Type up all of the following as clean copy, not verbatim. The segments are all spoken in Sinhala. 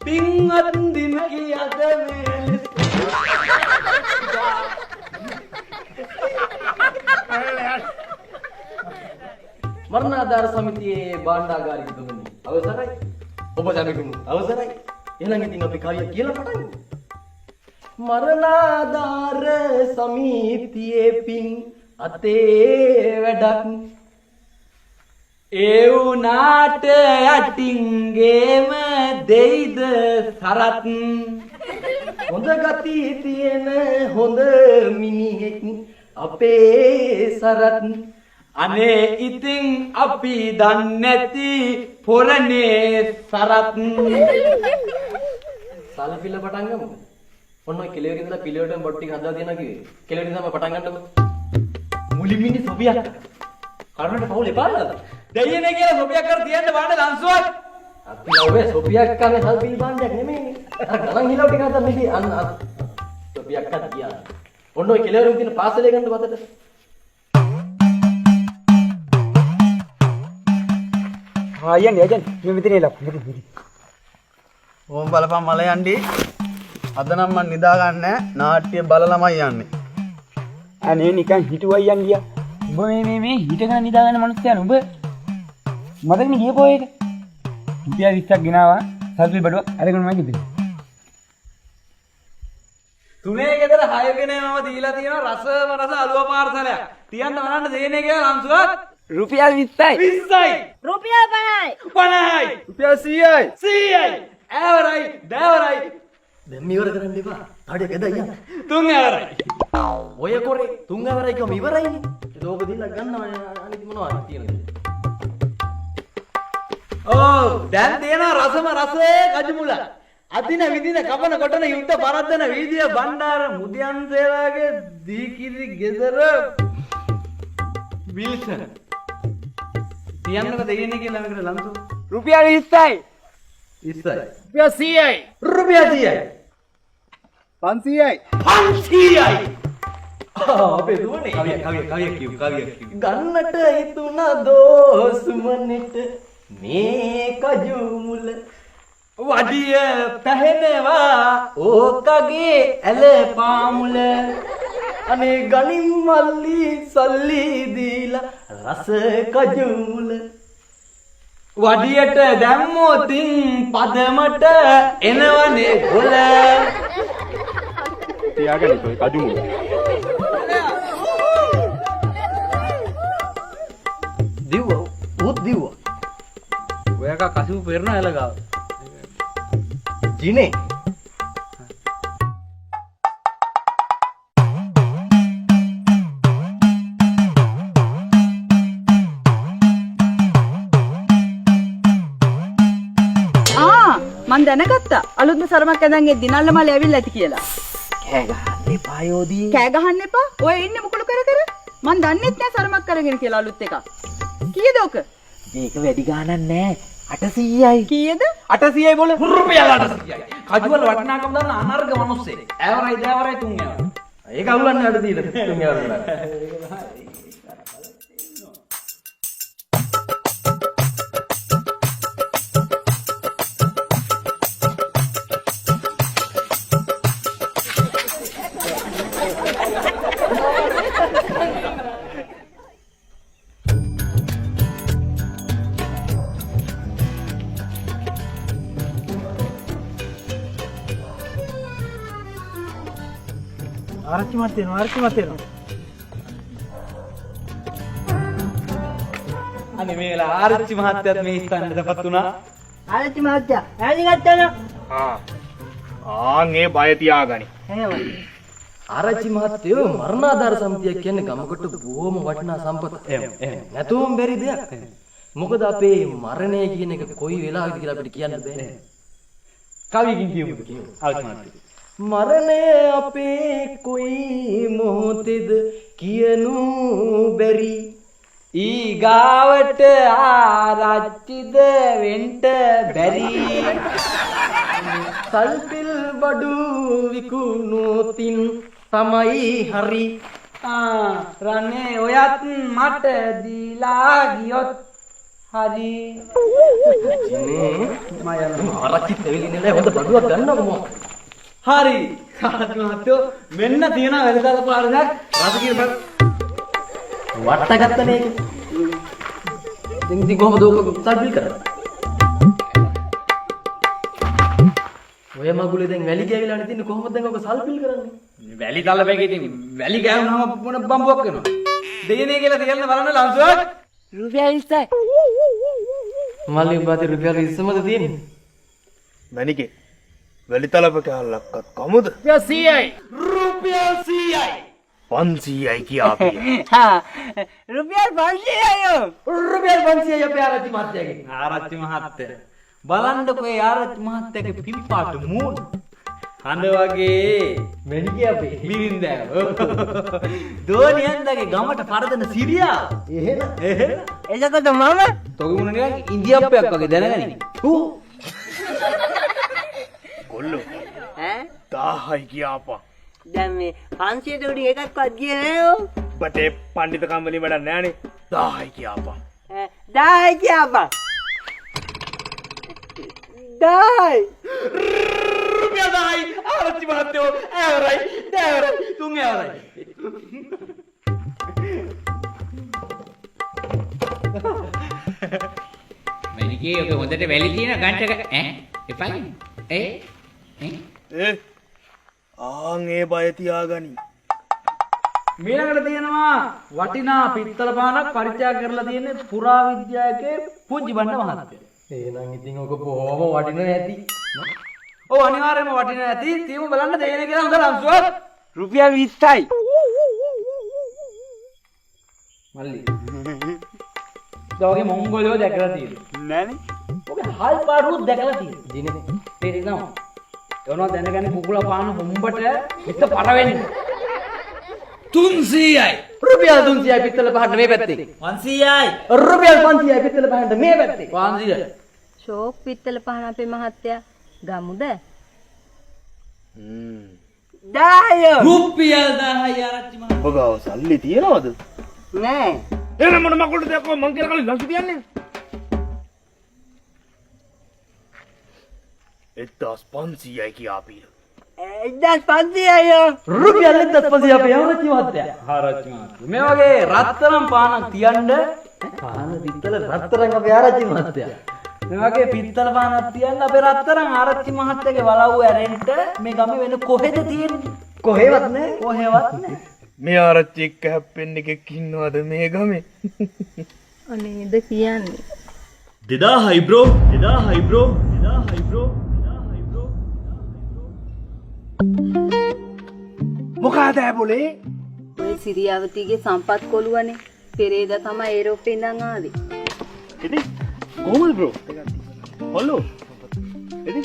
පින්වත් දින කියද වේලෙස මරණාධාර සමිතියේ භාණ්ඩාගාරිකතුමනි අවසරයි. ඔබ දැනගමු අවසරයි. එහෙනම් ඉතින් අපි කවිය කියලා පටන් ගමු. මරණාධාර සමිතියේ පින් අතේ වැඩක් ඒ උනාට යටින්ගේම දෙයිද සරත් හොඳ ගති තියෙන හොඳ මිනිහෙක් අපේ සරත් අනේ ඉතින් අපි දන්නේ නැති පොරනේ සරත් සලපිල පටන් ගමු. ඔන්න ඔය කෙලවරින් ඉඳලා පිළිවෙලටම බොට් ටික හදලා දෙනවා කිව්වේ. කෙලවරින් තමයි පටන් ගන්නකො. මුලින්මිනි සොබියක්. කරුණට පවුල් එපාද? දෙයියනේ කියලා සොබියක් කර තියන්න බාන්න ලංසුවක්. අපි ඔබේ සොබියක් කන්නේ සල්පිල් බාණ්ඩයක් නෙමෙයි. අර ගණන් හිලව ටික හදන්න ඉතින් අන්න සොබියක් කත් ගියා. ඔන්න ඔය කෙලවරින් තියෙන පාසලේ ගන්න වතට. යන්නේ මේ මෙතන එලා. ඕම් බලපන් මල යන්නේ. අද නම් මම නිදා ගන්න නාට්‍ය බලලාමයි යන්නේ. අනේ නිකන් හිතුවයි යන්නේ. උඹ මේ හිටගෙන නිදා ගන්න මනුස්සයන් උඹ මතකනේ ගියපෝ එක. රුපියල් 20ක් ගෙනාවා සල්පි බඩුවක් අරගෙන මම ගිහින්. තුනේ ගෙදර 6 ගෙනේ මම දීලා තියෙනවා රස අලුව පාර්සලයක්. තියන්න බලන්න දෙන්නේ කියලා ලංසුවක්. රුපියල් 20යි. 20යි. රුපියල් 50යි. 50යි. රුපියල් 100යි. 100යි. ඇවරයි, දෑවරයි. දැන් ඉවර කරන්න එපා. තාඩිය ගෙදර යන්න. 3 ඇවරයි. ඔය කොරේ 3 ඇවරයි කම ඉවරයිනේ. ඒක ඕක දීලා ගන්නවා අනිත් මොනවද තියෙන්නේ. ඔව් දැන් තියෙනවා රසම රසේ කජුමුල. අදින විදින කපන කොටන යුද්ධ පරද්දන වීදිය බණ්ඩාර මුදියන්සේලාගේ දීකිරි ගෙදර විල්සන්. තියන්නක දෙන්නේ කියලා මේකට ලංසු. රුපියල් 20යි. 20යි. රුපියල් 100යි. රුපියල් 10යි. 500යි. 500යි. අපේ දුවනේ කවිය කියු. ගන්නට හිතුණ දෝසුමනෙට මේ කජුමුල වඩිය පැහෙනවා ඕකගේ ඇල පාමුල අනේ ගනින් මල්ලි සල්ලි දීලා රස කජුමුල වඩියට දැම්මෝතින් පදමට එනවනේ ගොල තියාගන්න ඔය කජුමුල. දිව්වා උත් දිව්වා ඔයක කසු පෙරන ඇලගාව ජිනේ මං දැනගත්තා අලුත්ම සරමක් ඇඳන් ඒ දිනල්ල මාලේ ඇවිල්ලා ඇති කියලා. කෑ ගහන්න එපා යෝදී. කෑ ගහන්න එපා. ඔය ඉන්නේ මොකද කර. මං දන්නෙත් නෑ සරමක් අරගෙන කියලා අලුත් එකක්. කීයද ඔක? මේක වැඩි ගානක් නෑ 800යි. කීයද? 800යි බෝල රුපියල් 800යි කජුවල වටිනාකම දන්න අනර්ග මිනිස්සේ ඇවරයි දෑවරයි 3 ඇවරයි ඒක අවුලන්නේ අඩ දීලා 3 ඇවරයි. ආරච්චි මත් වෙනවා. අනේ මේ වෙලාව ආරච්චි මහත්තයත් මේ ස්ථානෙටපත් වුණා. ආරච්චි මහත්තයා ඈදි ගත්තන. ආන්ගේ බය තියාගනි. ආරච්චි මහත්තයෝ මරණාධාර සමිතිය කියන්නේ ගමකට බොහොම වටිනා සම්පතක්. නැතුවම බැරි දෙයක්. මොකද අපේ මරණය කියන එක කොයි වෙලාවෙද කියලා අපිට කියන්න බෑ. කවියකින් කියමු ආරච්චි මහත්තයා. මරණය අපේ කොයි මොහොතේද කියනු බැරි ඊගාවට ආරච්චිද වෙන්ට බැරි සල්පිල් බඩු විකුණුතින් තමයි හරි රන්නේ ඔයත් මට දීලා ගියොත් හරි. ආරච්චි තෙවිලි නෙලා හොඳ බඩුවක් ගන්නකො මොකක්. හරි. ආරච්චි මහත්තයෝ මෙන්න තියෙන වෙලදාල පාරක් රසකිර වට්ටගත්තනේ ඒක. ඉතින් කොහමද ඔක සල්පිල් කරන්නේ? ඔය මගුලේ දැන් වැලි ගෑවිලානේ තින්නේ කොහොමද දැන් ඔක සල්පිල් කරන්නේ? වැලි තලපෙක ඉතින් වැලි ගෑවුනම මොන බම්බුවක් වෙනවද? දෙයනේ කියලා තියන්න බලන්න ලංසුවක්. රුපියල් 20යි. මල්ලි උඹට රුපියල් 20මද තියෙන්නේ? මැනිකේ වැලිතලප කෑල්ලක්වත් කමුද? රුපියල් 100යි. 500යි කියාපිය. හා රුපියල් 500යි. රුපියල් 500යි අපේ ආරච්චි මහත්තයාගේ. ආරච්චි මහත්තයා බලන්නකෝ ඒ ආරච්චි මහත්තයාගේ පිම්පාට මූණ හඳ වගේ මෙනිකේ අපේ. බිරින්දෑව. දෝනියන්දගේ ගමට පරදන සිරියා. එහෙම. එතකොට මම තොගුණ නිකන් ඉන්දියාප්පයක් වගේ දැනගනි. කොල්ලෝ ඈ 1000යි කියාපා. දැන් මේ 500ට උඩින් එකක්වත් ගියේ නෑ. බටේ පඬිත කම්බලි වැඩක් නෑනේ. 1000යි කියාපා. 10යි කියපන්. 10යි. රුපියල් 10යි ආරච්චි මහත්තයෝ ඇවරයි දැවරයි තුන් ඇවරයි. මැනිකේ ඔක හොඳට වැලි තියෙන ගන්ටක ඈ එපයි ආන් ඒ බය තියාගනි. මේකට තියෙනවා වටිනා පිත්තල පානක් පරිත්‍යාග කරලා තියෙන පුරාවිද්‍යාවකේ පුංචි බණ්ඩ මහත්තයා. එහෙනම් ඉතින් ඔක බොහොම වටින ඇති. ඔව් අනිවාර්යයෙන්ම වටින ඇති. තියමු බලන්න දෙයනේ කියලා හොඳ ලම්සුවක්. රුපියල් 20යි. මල්ලි. දවගේ මොංගොලියෝ දැකලා තියෙනවා. නෑනේ. ඔබ හල් පාරුත් දැකලා තියෙනවා. දිනේ තේරෙනවද? එවනවා දැනගන්නේ කුකුලා පාන හොම්බට හිත පර වෙන්නේ. 300යි. රුපියල් 300යි පිත්තල පහට මේ පැත්තේ. 500යි. රුපියල් 500යි පිත්තල පහට මේ පැත්තේ. 500යි. ෂෝක් පිත්තල පහන අපේ මහත්තයා ගමුද? 10යි. රුපියල් 1000යි ආරච්චි මහත්තයා. ඔබ ගාව සල්ලි තියනවද? නෑ. එහෙනම් මොන මකුලට දෙයක් මං කියලා කලින් ලංසු තියන්නේ. 1500යි කියාපිය. 1500යි. රුපියල් 1500 අපේ ආරච්චි මහත්තයා. ආරච්චි මහත්තයා. මේ වගේ රත්තරන් පානක් තියන්න පාන පිත්තල රත්තරන් අපේ ආරච්චි මහත්තයා. මේ වගේ පිත්තල පානක් තියන්න අපේ රත්තරන් ආරච්චි මහත්තයාගේ වලව්ව ඇරෙන්න මේ ගමේ වෙන කොහෙද තියෙන්නේ? කොහෙවත් නෑ. කොහෙවත් නෑ. මේ ආරච්චි එක්ක හැප්පෙන්න එකෙක් ඉන්නවද මේ ගමේ? අනේද කියන්නේ. 2000යි බ්‍රෝ. 2000යි බ්‍රෝ. 2000යි බ්‍රෝ. මොකද ඇබුලේ? ඔය සිරියාවතීගේ සම්පත් කොළුවනේ. පෙරේද තමයි ඒරෝපේ ඉඳන් ආවේ. ඉතින් කොහොමද බ්‍රෝ? හලෝ. ඉතින්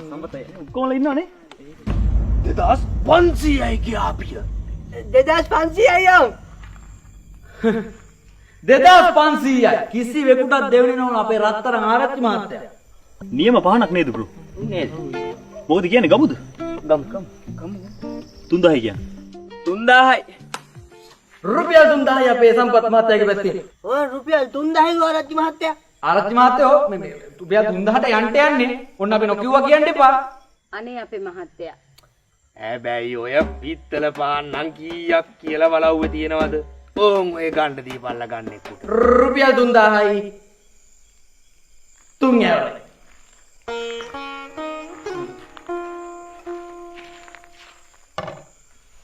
සම්පතයි. කොහොමද ඉන්නවනේ? 2500යි කියාපිය. 2500යි. 2500යි. කිසිවෙකුටත් දෙවෙනි නෝන අපේ රත්තරන් ආරච්චි මහත්තයා. නියම පහනක් නේද බ්‍රෝ? නේද? මොකද කියන්නේ ගමුද? ගම්. 3000යි කියන්නේ. 3000යි. රුපියල් 3000යි අපේ සම්පත් මහත්තයාගේ පැත්තේ. ඔය රුපියල් 3000යි ආරච්චි මහත්තයා. ආරච්චි මහත්තයෝ මේ රුපියල් 3000ට යන්න යන්නේ. ඔන්න අපි නොකියුවා කියන්න එපා. අනේ අපේ මහත්තයා. හැබැයි ඔය පිත්තල පාන් නම් කීයක් කියලා බලවුවේ තියෙනවද? ඕන් ඔය ගන්න දීපල්ලා ගන්න එක්ක. රුපියල් 3000යි. තුන් ඇවරයි.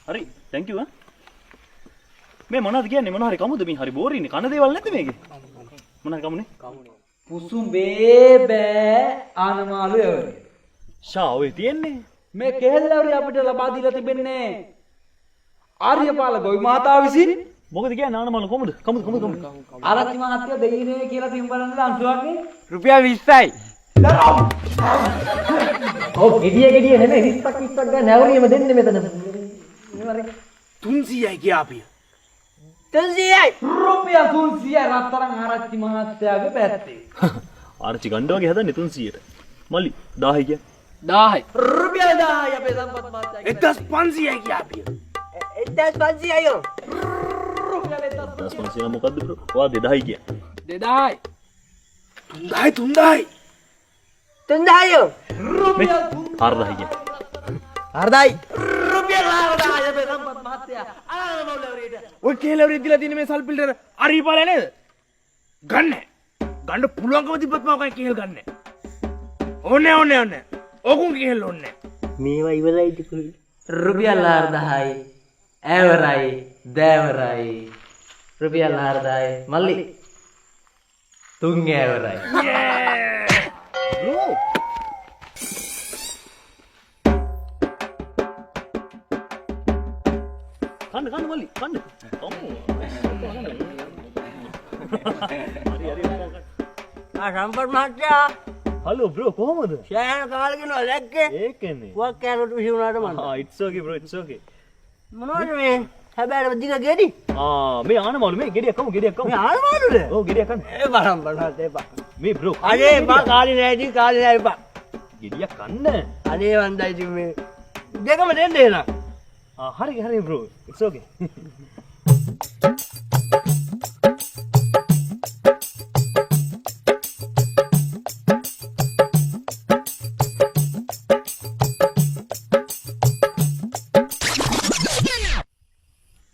හරි thank you මේ මොනවද කියන්නේ මොන හරි කමුද මේ හරි බෝරින්නේ කන දේවල් නැද්ද මේකේ මොනවද කමුනේ පුසුඹේ බෑ ආනමාලු එවනේ. ෂා ඔය තියෙන්නේ මේ කෙහෙල්ලවරි අපිට ලබා දීලා තිබෙන්නේ ආර්යපාල ගොවි මහතා විසින්. මොකද කියන්නේ නානමල කොමුද කමුද ආරච්චි මහත්තයා දෙයිනේ කියලා තින් බලන්න අංශුවක්නේ රුපියල් 20යි. ඔව් ගෙඩිය නෙමෙයි 20ක් ගන්න නැවරියම දෙන්නේ මෙතන. 300යි කියාපිය. 300යි. රුපියල් 300යි රත්තරන් ආරච්චි මහත්තයාගේ පැත්තේ. ආරච්චි ගණ්ඩ වගේ හදන්නේ 300ට. මල්ලි 1000යි කිය. 1000යි. රුපියල් 1000යි අපේ සම්පත් මහත්තයාගේ. 1500යි කියාපිය. 1500යි. රුපියල් 1500 මොකද්ද බ්‍රෝ? ඔයා 2000යි කිය. 2000යි. තුන්දායි. තුන්දායෝ. හරිද? හරිදයි. ඔය කේලවරේ දීලා තියෙන මේ සල් පිල්ටර අරි පාලා නේද? ගන්න. ගන්න පුළුවන්කම තිබ්බත් මම කයි කේල් ගන්න. ඕනේ. ඕකුන් කේල් ඕනේ. මේවා ඉවරයි ටිකුයි. රුපියල් 4000යි. ඇවරයි, දෑවරයි. රුපියල් 4000යි. මල්ලි. තුන් ඇවරයි. කන්න මල්ලි කන්න. සම්පත් මහත්තයා හලෝ බ්‍රෝ කොහමද? ෂයන කාලෙකින් දැක්කේ. ඒකනේ. වක් කෑමට විසි වුණාට මම. it's okay bro it's okay. මොනවද මේ? හැබැයි දිග ගෙඩි. මේ ආනමලු මේ ගෙඩියක් කමු මේ ආනමානුද? ඔව් ගෙඩියක් කන්න. ඒ බලම් බලන්න එපා. මේ බ්‍රෝ අනේ මා කාලේ නෑ එපා. ගෙඩියක් කන්න. අනේ වන්දයි ඉතින් මේ දෙකම දෙන්න එනවා. හරි bro it's okay.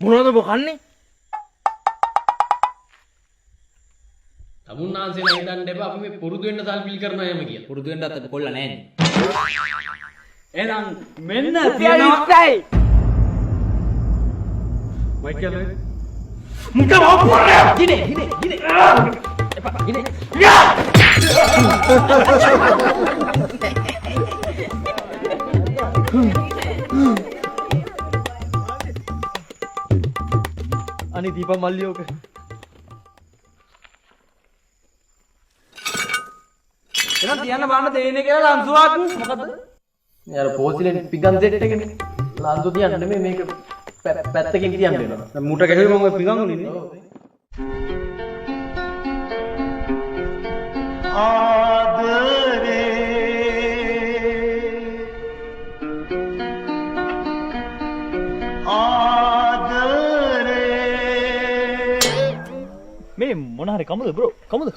මොනවද ඔබ කන්නේ? තමුන්නාන්සේලා හිතන්න එපා අපි මේ පුරුදු වෙන්න සල්පිල් කරනවා යම කියලා. පුරුදු වෙන්නත් අපි කොල්ල නෑනේ. එහෙනම් මෙන්න තියෙනවා. මයිකල් මුට මොකක්ද? ගිනේ. එපා ගිනේ. අනේ දීපා මල්ලි ඕක. එහෙනම් තියන්න බාන්න දෙන්නේ කියලා ලන්සුවක් මොකද? මේ අර පෝසිලෙන් පිගන් සෙට් එකනේ. ලාන්දු තියන්න නෙමෙයි මේක පැත්තකින් තියන්න වෙනවා. මුට ගැහුවේ මම ඔය පිඟන් උනේ. මේ මොන හරි කමුද බ්‍රෝ? කමුද?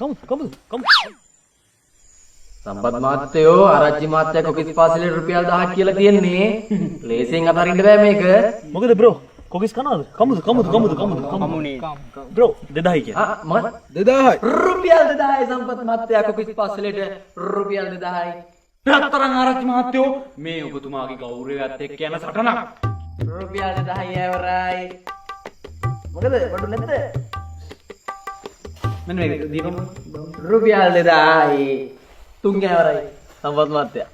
සම්පත් මහත්තයෝ ආරච්චි මහත්තයා කොකිස් පාසලේ රුපියල් 1000ක් කියලා තියන්නේ. ලේසියෙන් අතරින්න බෑ මේක. මොකද බ්‍රෝ? කොකිස් කනවද? කමුද? කමුනේ. බ්‍රෝ 2000 කියන්නේ. මොකද? 2000යි. රුපියල් 2000යි සම්පත් මහත්තයා කොකිස් පාසලේට රුපියල් 2000යි. රත්තරන් ආරච්චි මහත්තයෝ මේ ඔබතුමාගේ ගෞරවයත් එක්ක යන සටනක්. රුපියල් 1000යි ඇවරයි. මොකද බඩු නැද්ද? මෙන්න මේක දීපම. රුපියල් 2000යි. තුන් ඇවරයි. සම්පත් මහත්තයා.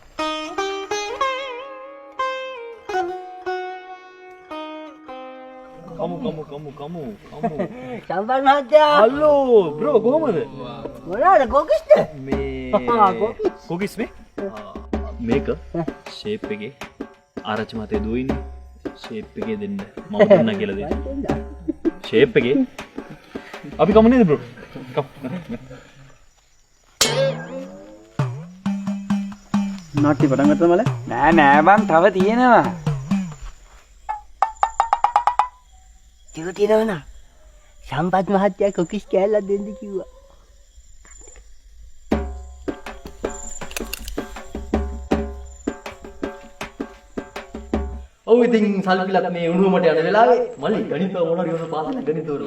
කමු. සම්පත් මහත්තයා හලෝ බ්‍රෝ කොහමද? මොනවාද කොකිස්ද? මේ කොකිස් මේ? මේක ෂේප් එකේ ආරච්චි මතේ දුයින්නේ. ෂේප් එකේ දෙන්න. මම දුන්නා කියලා දෙන්න. ෂේප් එකේ අපි කමු නේද බ්‍රෝ? නාට්‍ය පටන් ගත්තද මල? නෑ බං තව තියෙනවා. ඒක තියෙනවා නා. සම්පත් මහත්තයා කොකිස් කෑල්ලක් දෙන්න කිව්වා. ඔව් ඉතින් සල්පිලක් මේ උණුවමට යන වෙලාවේ මල්ලි ගණිත මොනවා හරි උණු පාසල ගණිත වල.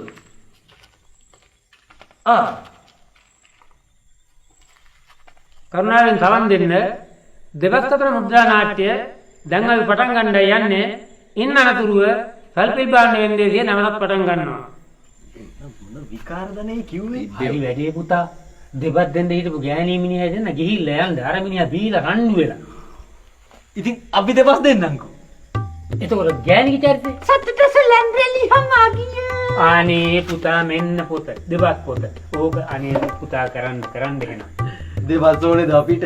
කරුණාවෙන් සවන් දෙන්න දෙවස්තර මුද්‍රා නාට්‍ය දැන් අපි පටන් ගන්නයි යන්නේ. ඉන්න අනතුරුව සල්පිල් බාන්න වෙන්දේසිය නැවතත් පටන් ගන්නවා. මොන විකාරදනේ කිව්වේ? හරි වැඩේ පුතා. දෙබත් දෙන්න හිටපු ගෑණී මිනිහා දෙන්න ගිහිල්ලා යන්න අර මිනිහා බීලා රණ්ඩු වෙලා. ඉතින් අපි දෙපස් දෙන්නම්කෝ. එතකොට ගෑණිගේ චරිතේ සත්‍යට සලන්දලි හමාගිය. අනේ පුතා මෙන්න පොත. දෙබත් පොත. ඕක අනේ පුතා කරන්න එහෙනම්. දෙපස් ඕනේද අපිට?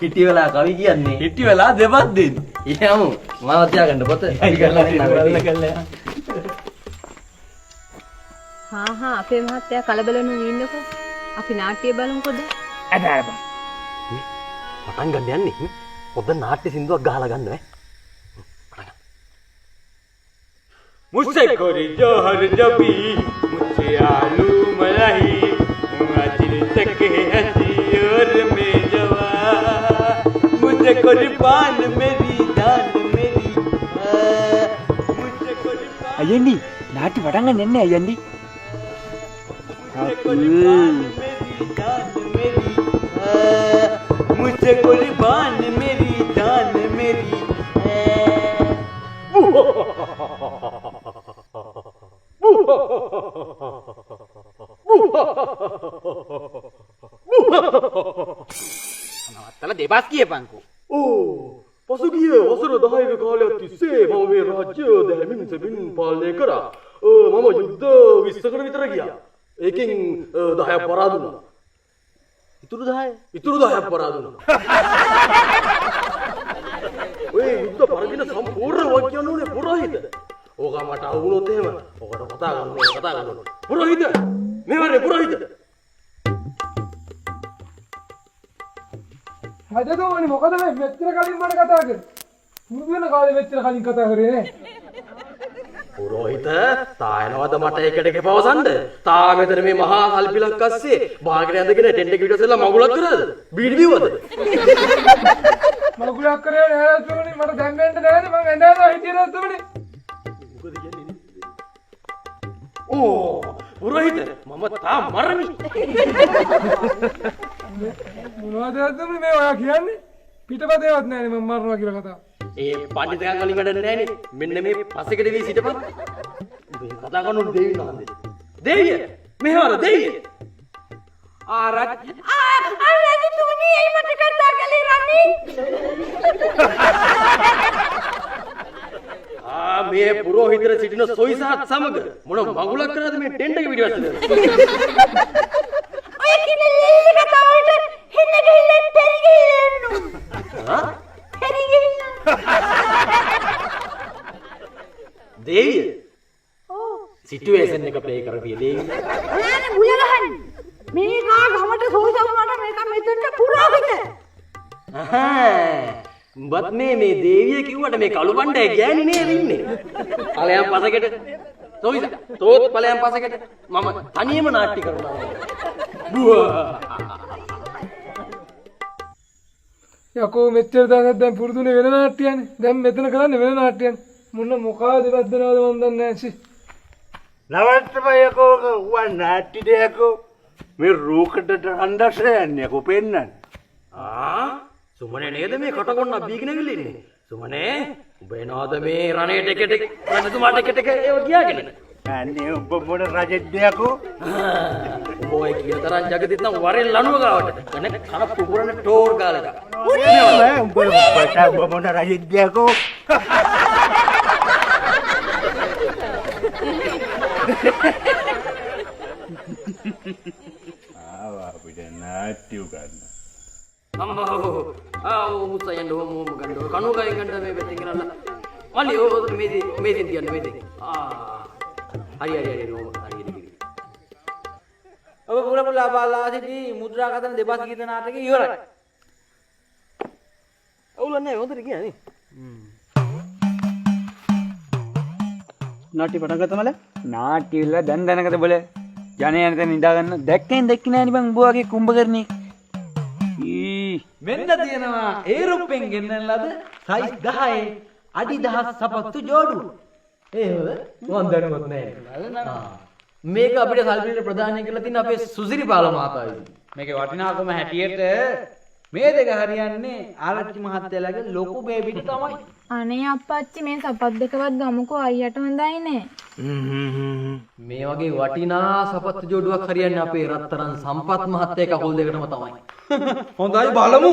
හිටි වෙලා කවි කියන්නේ. හිටි වෙලා දෙපස් දෙන්න. යමු. මාව තියාගන්න පොත. හා අපේ මහත්තයා කලබල වෙනු ඉන්නකො. අපි නාට්‍ය බලමුකොද? පටන් ගන්න යන්නේ. පොත නාට්‍ය සින්දුවක් ගහලා ගන්න ඈ. मुझसे कोरी जोहर जबी मुझसे आलू मलाई मुआ दिल तक हंसी मुझे कुर्बान मेरी जान मेरी मुझे कुर्बान අයියන්ඩි නාට්‍ය පටන් ගන්න එන්නේ අයියන්ඩි. मुझे कुर्बान मेरी जान मेरी නවත්තලා දෙබස් කියපන්කෝ. පසුගිය වසර 10ක කාලයක් තිස්සේ මම මේ රාජ්‍ය දැහැමින් සෙමින් පාලනය කරා. මම යුද්ධ 20කට විතර ගියා. ඒකෙන් 10ක් පරාද වුණා. ඉතුරු 10ක් පරාද වුණා. ඔය යුද්ධ පරදින සම්පූර්ණ වාක්‍යයන් උනේ පුරোহিত. ඕක මට අහුනොත් එහෙම ඔකට කතා ගන්න ඕනේ. පුරোহিত. මේවනේ පුරোহিত. හදදෝනේ මොකද මේ මෙච්චර කලින් මට කතා කරේ? මුදු වෙන කාලේ මෙච්චර කලින් කතා කරේ නේ. පුරোহিත තායනවද මට ඒකට පවසන්න? තා මෙතන මේ මහා කල්පිලක් අස්සේ බාගට ඇඳගෙන ටෙන්ට් එක විතරසලා මගුලක් කරාද? බීඩි බිව්වද? මගුලක් කරේ නෑ තුමනි මට දැන් ගන්න නෑනේ මං ඇඳලා හිටියේ තුමනි. මොකද කියන්නේ? ඕ පුරোহিত මම තා මරමි. මොනවද තුමනි මේ ඔයා කියන්නේ? පිටපතේවත් නෑනේ මම මරනවා කියලා කතාව. ඒ පඬිතුකන් වලින් වැඩක් නෑනේ. මෙන්න මේ පසෙකට වී සිටපන්. මේ කතා කරන දෙවියන් වහන්සේ. දෙවිය මෙහෙවර දෙවිය. ආරච්චි තුමනි එයි මට කතා කළේ රණී. මේ පුරোহিතර සිටින සොයිසහත් සමග මොන මගුලක් කරාද මේ ටෙන්ට් එක පිටිපස්සට? ඔය කිනේ ලීලි කතාවට හෙන්න ගිහින් පෙරිගිල්ලෙන්නු. හා? පෙරිගිල්ල. දෙවිය. සිටුේෂන් එක ප්ලේ කරපිය දෙවිය. ඔයානේ මුල ගහන්නේ. මේකා ගමට සෝසම් වුණාට මේක මෙතෙන්ට පුරোহিত. උඹත් මේ දේවිය කිව්වට මේ කළු බණ්ඩේ ගෑණි නේද ඉන්නේ? ඵලයන් පසකට. සොයිස තෝත් ඵලයන් පසකට. මම තනියම නාට්‍ය කරනවා. යකෝ මෙච්චර දවසක් දැන් පුරුදුනේ වෙන නාට්‍යයනේ. දැන් මෙතන කරන්නේ වෙන නාට්‍යයන්. මොන මොකාද වැද්දනවද මන් දන්නේ නැහැ සි. නවත්තපයකෝ වන් නාට්ටි දෙයකෝ මේ රූකඩට අන්දර්ශයන්නේ කො පෙන්නන්නේ. සුමනේ නේද මේ කටකොන්න බීගෙන ඉන්නේ? සුමනේ උඹ එනවාද මේ රණේ ටිකෙට රජතුමාට ටිකෙට ඒව කියාගෙන? අනේ ඔබ මොන රජෙක්දයකෝ? උඹ ඔය කියන තරම් జగදිත් නම් වරෙන් ලනුව ගාවට. අනේ කන පුපුරන ටෝර් ගාලක. උඹ මොන රජෙක්දයකෝ? ආවා අපිට නාට්‍ය උගන්න. මුස්සයන් දොම ගන්න කණු ගයි ගන්න මේ පැත්තෙන් කරලා. මල්ලි ඔය මේ තියන්න මේ දෙන්න. හරි රෝම හරි. ඔබ පුරපුලා බාලා සිටි මුද්‍රා කතන දෙබස් ගීත නාටකය ඉවරයි. අවුලක් නැහැ හොඳට කියන්නේ. නාට්‍ය පටන් ගත්තා මල. නාට්‍ය ඉල්ල දැන් දැනගද බල. ජනයන් තැන නිදා ගන්න දැක්කෙන් දැක්කේ නෑනි බං උඹ වගේ කුඹකරණේ. මෙන්න තියෙනවා ඒරුප්පෙන් ගෙන්නන ලද සයිස් 10 අඩි 10 සපත්තු ජෝඩුව. ඒවද? මම දැනුවත් නැහැ. මේක අපිට සල්පිලට ප්‍රදානය කරලා තියෙන අපේ සුසිරිපාල මාතාවයි. මේකේ වටිනාකම හැටියට මේ දෙක හරියන්නේ ආරච්චි මහත්තයාලගේ ලොකු බේබිට තමයි. අනේ අප්පච්චි මේ සපත් දෙකවත් ගමුකෝ අයියට හොඳයි නේ. මේ වගේ වටිනා සපත්තු ජෝඩුවක් හරියන්නේ අපේ රත්තරන් සම්පත් මහත්තයා කකුල් දෙකටම තමයි. හොඳයි බලමු.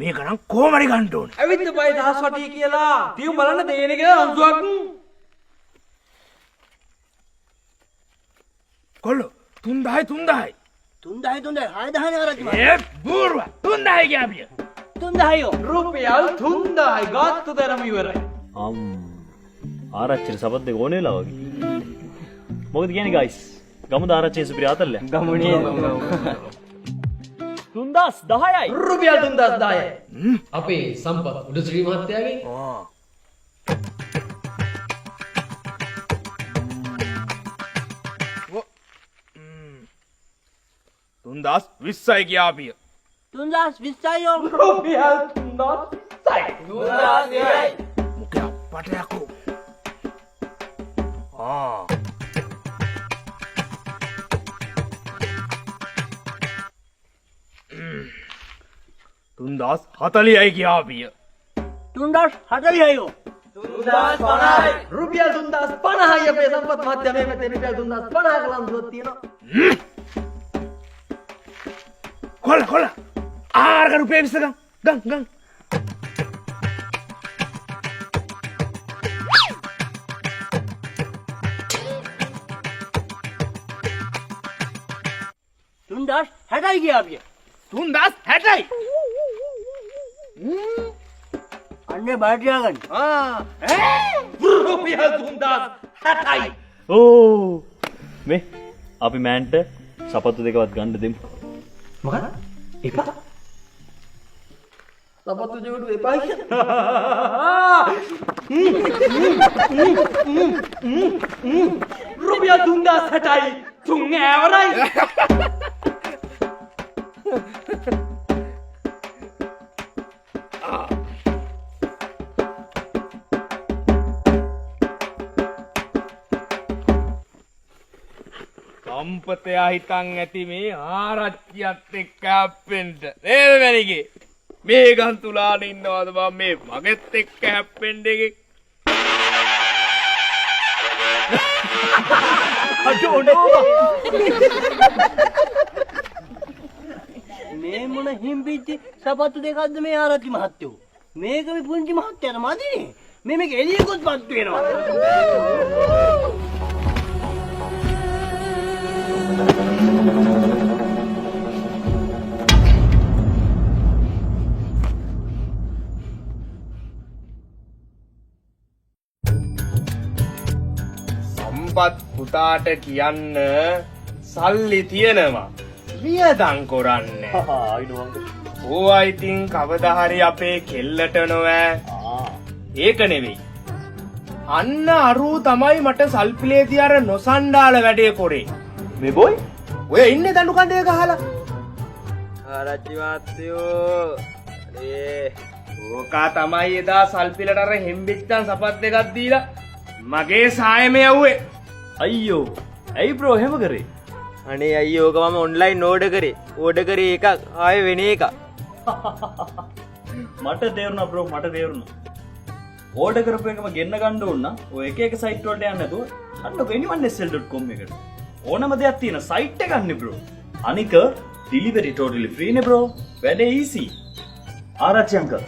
මේක නම් කොහොම හරි ගන්න ඕනේ. ඇවිත් බයි දහස් වටී කියලා. තියුම් බලන්න දෙන්නේ කියලා අංශුවක්. කොල්ලෝ 3000 ඒ බූරුව 3000 ගියාපිය. 3000 රුපියල් 3000 ගාත්තු දරම ඉවරයි. ආරච්චිට සබත් දෙක ඕනෙලා වගේ. මොකද කියන්නේ ගයිස්? ගමුද ආරච්චියේ සුපිරි ආතල්ල? ගමුණේ 3010යි. රුපියල් 3010යි. අපේ සම්පත් උඩශ්‍රී මහත්තයාගේ 3020යි කියාපිය. 3020යි රුපියල් මොකක් අප්පට යකෝ. තුන්දාස් 40යි කියාපිය. රුපියල් 3050යි අපේ සම්පත් මහත්තයා මේ පැත්තේ රුපියල් 3050ක ලන්දුවක් තියෙනවා. කොල්ල ආරක රුපියල් 20 ගන්. තුන්දාස් 60යි කියාපිය. 3060යි. අන්නේ බාටියාගන්න. රුපියල් 3060යි. ඕ මේ අපි මෑන්ට සපත්තු දෙකවත් ගන්න දෙමු. මොකද? එපා. සපත්තු ජෙවුඩු එපා කියලා. රුපියල් 3060යි. තුන් ඇවරයි. සම්පතයා හිතන් ඇති මේ ආරච්චියත් එක්ක හැප්පෙන්න. නේද මැනිකේ? මේ ගන් තුලාන ඉන්නවද බං මේ මගෙත් එක්ක හැප්පෙන්න එකේ? මේ මොන හිම්පිච්චි සපත්තු දෙකක්ද මේ ආරච්චි මහත්තයෝ? මේක මේ පුංචි මහත්තයාට මදිනේ. මේක එළියකොත් පත් වෙනවා. සම්පත් පුතාට කියන්න සල්ලි තියෙනවා. වියදම් කරන්නේ. ඕවා ඉතින් කවදා හරි අපේ කෙල්ලට නොවෑ. ඒක නෙවෙයි. අන්න අරූ තමයි මට සල්පිලේදී අර නොසන්ඩාල වැඩේ කරේ. මේ බොයි ඔය ඉන්නේ දඬු කණ්ඩේ ගහලා. ආරච්චි මහත්තයෝ. ඕකා තමයි එදා සල්පිලට අර හෙම්බිච්චන් සපත් දෙකක් දීලා මගේ සායම යව්වේ. අයියෝ ඇයි බ්‍රෝ එහෙම කරේ? අනේ අයියෝ ඕක මම ඔන්ලයින් ඕඩර් කරේ එකක් ආයෙ වෙන එකක්. මට තේරුණා බ්‍රෝ මට තේරුණා. ඕඩර් කරපු එකම ගෙන්න ගන්න ඕන නම් ඔය එක එක සයිට් වලට යන්න නැතුව අන්නකො anyone.sl.com එකට. ඕනම දෙයක් තියෙන සයිට් එකක් නේ බ්‍රෝ. අනික delivery totally free නේ බ්‍රෝ. වැඩේ easy. ආරච්චි අංකල්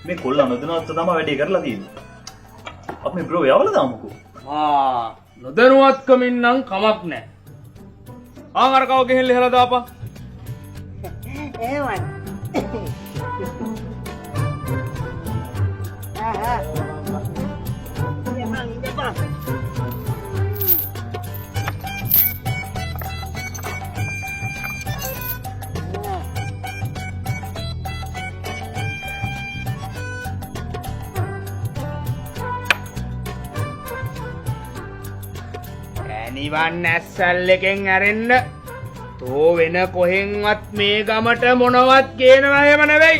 මේ කොල්ල නොදැනුවත්ව තමයි වැඩේ කරලා තියෙන්නේ. අපි බ්‍රෝ යවලා දාමුකෝ. නොදැනුවත්කමින් නම් කමක් නැහැ. අර කව ගෙහෙල්ල ඉහලා දාපන්. එහෙමයි. නිවන් ඇස්සල් එකෙන් ඇරෙන්න තෝ වෙන කොහෙන්වත් මේ ගමට මොනවත් කියනවා එහෙම නෙවෙයි.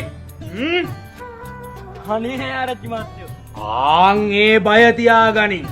අනේ ආරච්චි මහත්තයෝ. ආන් ඒ බය තියාගනින්.